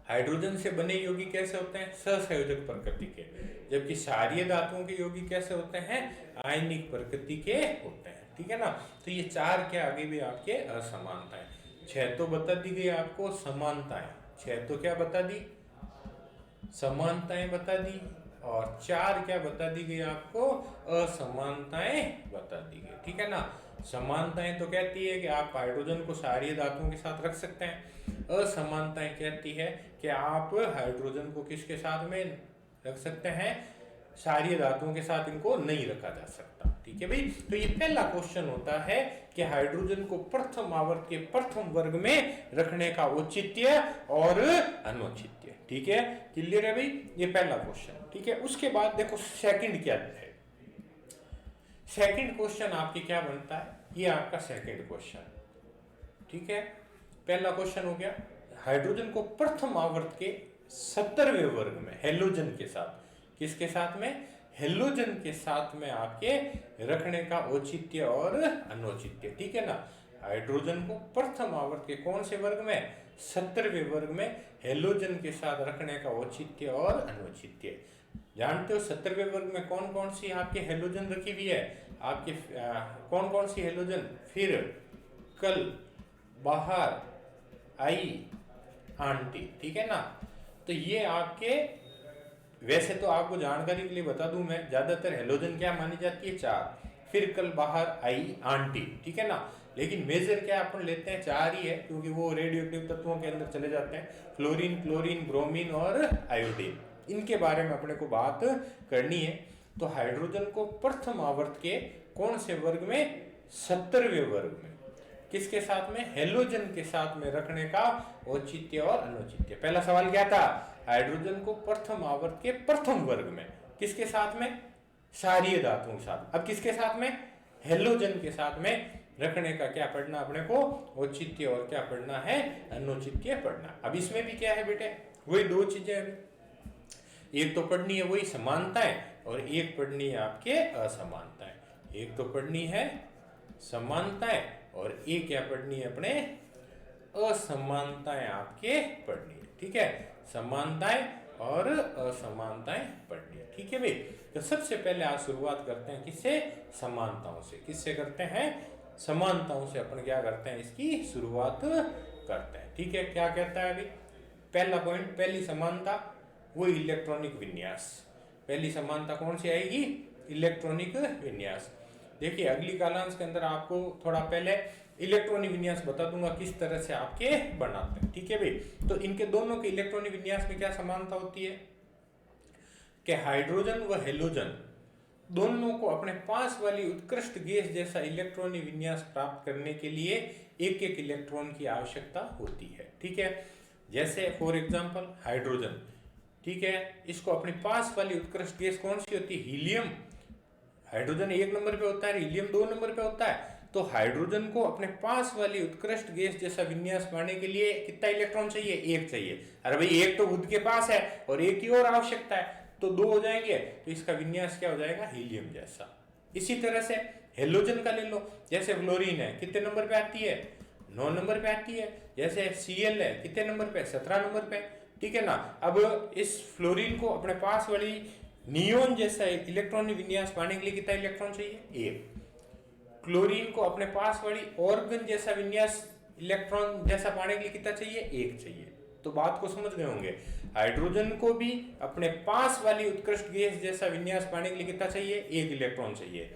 हाइड्रोजन से बने यौगिक कैसे होते हैं, सहसंयोजक प्रकृति के, जबकि क्षारीय धातुओं के यौगिक कैसे होते हैं, आयनिक प्रकृति के होते हैं। ठीक है ना। तो ये 4 के आगे भी आपके असमानताएं। 6 तो बता दी गई आपको समानताएं, 6 तो क्या बता दी, समानताएं बता दी, और 4 क्या बता दी गई आपको, असमानताएं बता दी गई। ठीक है ना। समानताएं तो कहती है कि आप हाइड्रोजन को क्षारीय धातुओं के साथ रख सकते हैं। असमानताएं कहती है कि आप हाइड्रोजन को किसके साथ में रख सकते हैं, क्षारीय धातुओं के साथ इनको नहीं रखा जा सकता। ठीक है भाई। तो ये पहला क्वेश्चन होता है कि हाइड्रोजन को प्रथम आवर्त के प्रथम वर्ग में रखने का औचित्य और अनुचित्य। ठीक है, क्लियर है भाई, ये पहला क्वेश्चन। ठीक है, उसके बाद देखो सेकंड क्या है। सेकंड क्वेश्चन आपके क्या बनता है, ये आपका सेकंड क्वेश्चन। ठीक है, पहला क्वेश्चन हो गया हाइड्रोजन को प्रथम आवर्त के 70वें वर्ग में हेलोजन के साथ, किसके साथ में, हेलोजन के साथ में आपके रखने का औचित्य और अनुचित्य। ठीक है ना। हाइड्रोजन को प्रथम आवर्त के कौन से वर्ग में, 70वें वर्ग में हेलोजन के साथ रखने का औचित्य और अनुचित्य। जानते हो 70वें वर्ग में कौन कौन सी आपके हेलोजन रखी हुई है, आपके कौन कौन सी हेलोजन, फिर, कल, बाहर, आई, आंटी। ठीक है ना। तो ये आपके, वैसे तो आपको जानकारी के लिए बता दूं मैं, ज्यादातर हेलोजन क्या मानी जाती है, 4, फिर, कल, बाहर, आई, आंटी। ठीक है ना। लेकिन मेजर क्या अपन लेते हैं, 4 ही है, क्योंकि वो रेडियोएक्टिव तत्वों के अंदर चले जाते हैं, फ्लोरीन, क्लोरीन, ब्रोमीन और आयोडीन। इनके बारे में अपने को बात करनी है। तो हाइड्रोजन को प्रथम आवर्त के कौन से वर्ग में, 70वें वर्ग में, किसके साथ में, हेलोजन के साथ में रखने का औचित्य और अनुचित्य। पहला सवाल क्या था, हाइड्रोजन को प्रथम आवर्त के प्रथम वर्ग में, किसके साथ में, क्षारीय धातुओं के साथ। अब किसके साथ में, हेलोजन के साथ में रखने का क्या पढ़ना अपने को, औचित्य और क्या पढ़ना है, अनुचित्य पढ़ना। अब इसमें भी क्या है बेटे, वही 2 चीजें हैं, एक तो पढ़नी है वही समानताएं, और एक पढ़नी है आपके असमानताएं। एक तो पढ़नी है समानताएं, और एक क्या पढ़नी है अपने, असमानताएं आपके पढ़नी है। ठीक है, समानताएं और असमानताएं पढ़नी है। ठीक है भाई। तो सबसे पहले आज शुरुआत करते हैं किससे, समानताओं से। किससे करते हैं, समानताओं से अपन क्या करते हैं, इसकी शुरुआत करते हैं। ठीक है, क्या कहता है अभी, पहला पॉइंट, पहली समानता वो इलेक्ट्रॉनिक विन्यास। पहली समानता कौन सी आएगी, इलेक्ट्रॉनिक विन्यास। देखिए अगली कालांश के अंदर आपको थोड़ा पहले इलेक्ट्रॉनिक विन्यास बता दूंगा किस तरह से आपके बनाते हैं। ठीक है भाई। तो इनके दोनों के इलेक्ट्रॉनिक विन्यास में क्या समानता होती है, कि हाइड्रोजन व हेलोजन दोनों को अपने पास वाली उत्कृष्ट गैस जैसा इलेक्ट्रॉनिक विन्यास प्राप्त करने के लिए एक एक इलेक्ट्रॉन की आवश्यकता होती है। ठीक है, जैसे फॉर एग्जांपल हाइड्रोजन, ठीक है, इसको अपने पास वाली उत्कृष्ट गैस कौन सी होती है, हीलियम। हाइड्रोजन 1 नंबर पे होता है, हीलियम 2 नंबर पे होता है। तो हाइड्रोजन को अपने पास वाली उत्कृष्ट गैस जैसा विन्यास पाने के लिए कितना इलेक्ट्रॉन चाहिए, 1 चाहिए। अरे भाई 1 तो खुद के पास है और 1 की और आवश्यकता है, तो 2 हो जाएंगे, तो इसका विन्यास क्या हो जाएगा, हीलियम जैसा। इसी तरह से हेलोजन का ले लो, जैसे फ्लोरीन है, कितने नंबर पे आती है, 9 नंबर पे आती है। जैसे Cl है, कितने नंबर पे, 17 नंबर पे। ठीक है ना। अब इस फ्लोरीन को अपने पास वाली नियोन जैसा इलेक्ट्रॉनिक विन्यास पाने के लिए कितना इलेक्ट्रॉन चाहिए, 1। क्लोरीन को अपने पास वाली ऑर्गन जैसा विन्यास इलेक्ट्रॉन जैसा पाने के लिए कितना चाहिए, 1 चाहिए। तो बात को समझ गए होंगे। हाइड्रोजन को भी अपने पास वाली उत्कृष्ट गैस जैसा विन्यास पाने के लिए कितना चाहिए, 1 इलेक्ट्रॉन चाहिए।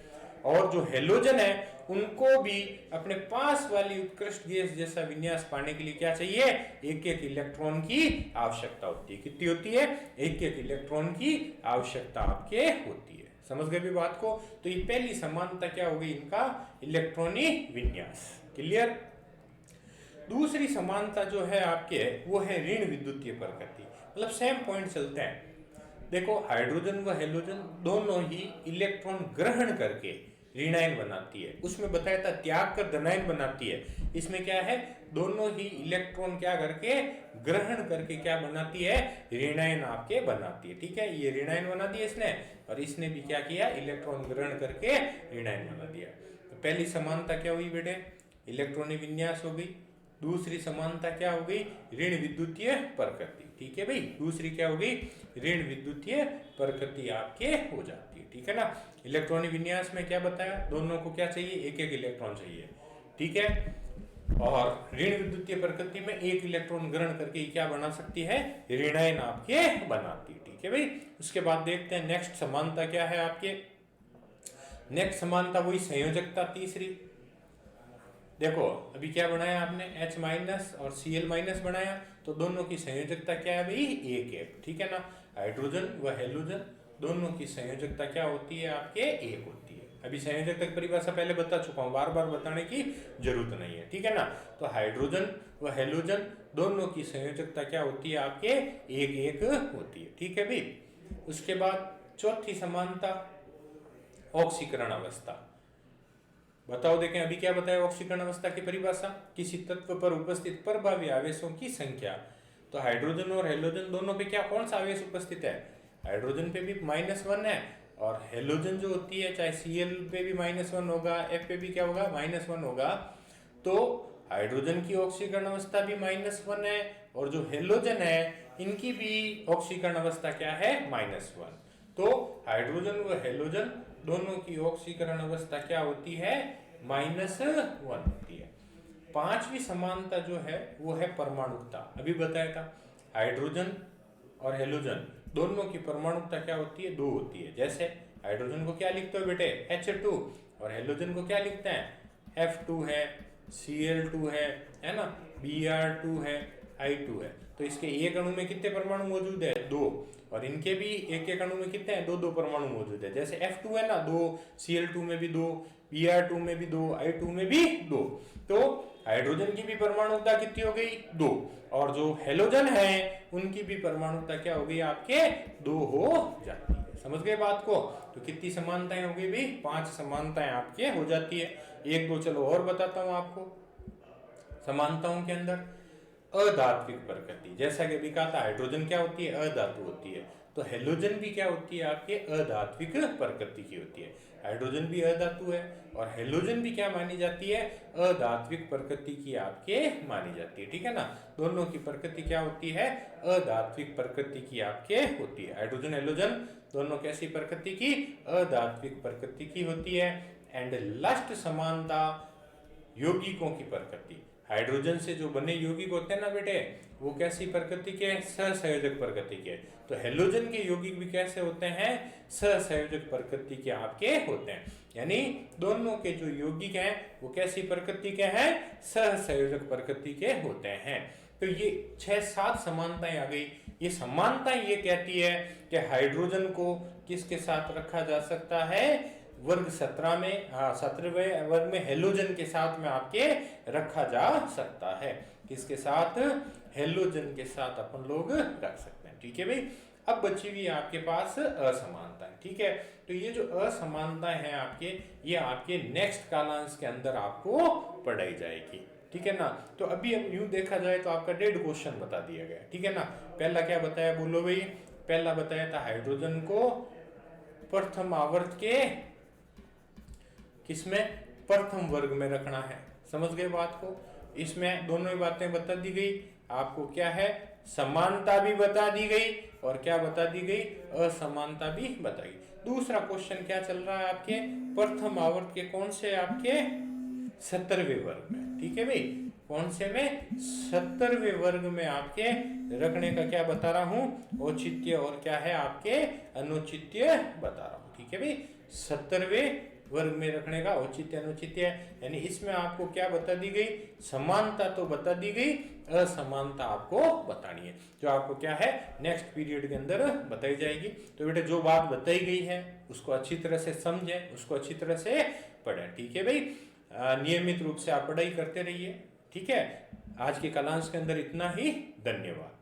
और जो हेलोजन है उनको भी अपने पास वाली उत्कृष्ट गैस जैसा विन्यास पाने के लिए क्या चाहिए, एक एक इलेक्ट्रॉन की आवश्यकता होती है। कितनी होती है, एक एक इलेक्ट्रॉन की आवश्यकता आपके होती है। समझ गए भी बात को। तो ये पहली समानता क्या होगी, इनका इलेक्ट्रॉनिक विन्यास। क्लियर। दूसरी समानता जो है आपके वो है ऋण विद्युतीय प्रकृति, मतलब सेम पॉइंट चलते हैं। देखो हाइड्रोजन व हेलोजन दोनों ही इलेक्ट्रॉन ग्रहण करके ऋणायन बनाती है, उसमें बताया था त्याग कर धनायन बनाती है। इसमें क्या है, दोनों ही इलेक्ट्रॉन क्या करके ग्रहण करके क्या बनाती है, ऋणायन आपके बनाती है। ठीक है, ये ऋणायन बना दिया इसने, और इसने भी क्या किया, इलेक्ट्रॉन ग्रहण करके ऋणायन बना दिया। तो पहली समानता क्या हुई बेटे, इलेक्ट्रॉनिक विन्यास हो गई। दूसरी समानता क्या हो गई, ऋण विद्युतीय प्रकृति। ठीक है भाई, दूसरी क्या हो गई, ऋण विद्युतीय प्रकृति आपके हो जाती है। ठीक है ना। इलेक्ट्रॉनिक विन्यास में क्या बताया, दोनों को क्या चाहिए, एक एक इलेक्ट्रॉन चाहिए। ठीक है, और ऋण विद्युतीय प्रकृति में एक इलेक्ट्रॉन ग्रहण करके क्या बना सकती है, ऋणायन आपके बनाती है। ठीक है भाई। उसके बाद देखते हैं नेक्स्ट समानता क्या है आपके। नेक्स्ट समानता वही संयोजकता तीसरी। देखो अभी क्या बनाया आपने, H माइनस और Cl माइनस बनाया, तो दोनों की संयोजकता क्या है भाई, एक एक। ठीक है ना। हाइड्रोजन व हेलोजन दोनों की संयोजकता क्या होती है आपके, एक होती है। अभी संयोजकता की परिभाषा पहले बता चुका हूँ, बार बार बताने की जरूरत नहीं है। ठीक है ना। तो हाइड्रोजन व हेलोजन दोनों की संयोजकता क्या होती है आपके, एक एक होती है। ठीक है भाई। उसके बाद चौथी समानता ऑक्सीकरण अवस्था। बताओ देखें अभी क्या बताया ऑक्सीकरण अवस्था की परिभाषा, किसी तत्व पर उपस्थित प्रभावी आवेशों की संख्या। तो हाइड्रोजन और हेलोजन दोनों पे क्या कौन सा आवेश उपस्थित है, हाइड्रोजन पे भी -1 है, और हेलोजन जो होती है चाहे Cl पे भी -1 होगा, F पे भी क्या होगा, -1 होगा। तो हाइड्रोजन की ऑक्सीकरण अवस्था भी -1 है, और जो हेलोजन है इनकी भी ऑक्सीकरण अवस्था क्या है, -1। तो हाइड्रोजन व हेलोजन दोनों की ऑक्सीकरण अवस्था क्या होती है, -1 होती है। पांचवी समानता जो है वो है परमाणुकता। अभी बताया था हाइड्रोजन और हेलोजन दोनों की परमाणुकता क्या होती है, 2 होती है। जैसे हाइड्रोजन को क्या लिखते हो बेटे, H2, और हेलोजन को क्या लिखते हैं, F2 है, Cl2 है ना, Br2 है, I2 है। तो इसके एक अणु में कितने परमाणु मौजूद है, 2, और इनके भी एक एक अणु में कितने हैं, 2 परमाणु मौजूद है। जैसे F2 है ना 2, Cl2 में भी 2, Br2 में भी 2, I2 में भी 2। तो हाइड्रोजन की भी परमाणुकता कितनी हो गई, 2, और जो हेलोजन है उनकी भी परमाणुकता क्या हो गई आपके, 2 हो जाती है। समझ गए बात को। तो कितनी समानताएं हो गई भाई, 5 समानताएं आपके हो जाती है। एक दो चलो और बताता हूं आपको समानताओं के अंदर। अधात्विक प्रकृति, जैसा कि अभी कहा था हाइड्रोजन क्या होती है, अधातु होती है, तो हेलोजन भी क्या होती है आपके, अधात्विक प्रकृति की होती है। हाइड्रोजन भी अधातु है, और हेलोजन भी क्या मानी जाती है, अधात्विक प्रकृति की आपके मानी जाती है। ठीक है ना। दोनों की प्रकृति क्या होती है, अधात्विक प्रकृति की आपके होती है। हाइड्रोजन हेलोजन दोनों कैसी प्रकृति की, अधात्विक प्रकृति की होती है। एंड लास्ट समानता यौगिकों की प्रकृति। हाइड्रोजन से जो बने यौगिक होते हैं ना बेटे, वो कैसी प्रकृति के, सहसंयोजक प्रकृति के। तो हेलोजन के यौगिक भी कैसे होते हैं, सहसंयोजक प्रकृति के आपके होते हैं। यानी दोनों के जो यौगिक हैं वो कैसी प्रकृति के हैं, सहसंयोजक प्रकृति के होते हैं। तो ये 6-7 समानताएं आ गई। ये समानताएं ये कहती है कि हाइड्रोजन को किसके साथ रखा जा सकता है, वर्ग 17 में, 17वें वर्ग में हेलोजन के साथ में आपके रखा जा सकता है। किसके साथ, हेलोजन के साथ अपन लोग रख सकते हैं। ठीक है भाई। अब बची हुई आपके पास असमानताएं। ठीक है, तो ये जो असमानताएं हैं आपके, ये आपके नेक्स्ट कालांश के अंदर आपको पढ़ाई जाएगी। ठीक है ना। तो अभी अब यूं देखा जाए तो आपका 1.5 क्वेश्चन बता दिया गया। ठीक है ना। पहला क्या बताया बोलो भाई, पहला बताया था हाइड्रोजन को प्रथम आवर्त के किसमें, प्रथम वर्ग में रखना है। समझ गए बात को। इसमें दोनों ही बातें बता दी गई आपको, क्या है, समानता भी बता दी गई, और क्या बता दी गई, असमानता भी बताई। दूसरा क्वेश्चन क्या चल रहा है आपके, प्रथम आवर्त के कौन से, आपके 70वें वर्ग में। ठीक है भाई, कौन से में, 70वें वर्ग में आपके रखने का क्या बता रहा हूं, औचित्य और क्या है आपके अनुचित्य बता रहा हूं। ठीक है भाई, 70वें वर्ग में रखने का औचित्य अनुचित्य है। यानी इसमें आपको क्या बता दी गई, समानता तो बता दी गई, असमानता आपको बतानी है, जो आपको क्या है नेक्स्ट पीरियड के अंदर बताई जाएगी। तो बेटा जो बात बताई गई है उसको अच्छी तरह से समझें, उसको अच्छी तरह से पढ़ें, ठीक है भाई। नियमित रूप से आप पढ़ाई करते रहिए, ठीक है। आज के कलांश के अंदर इतना ही, धन्यवाद।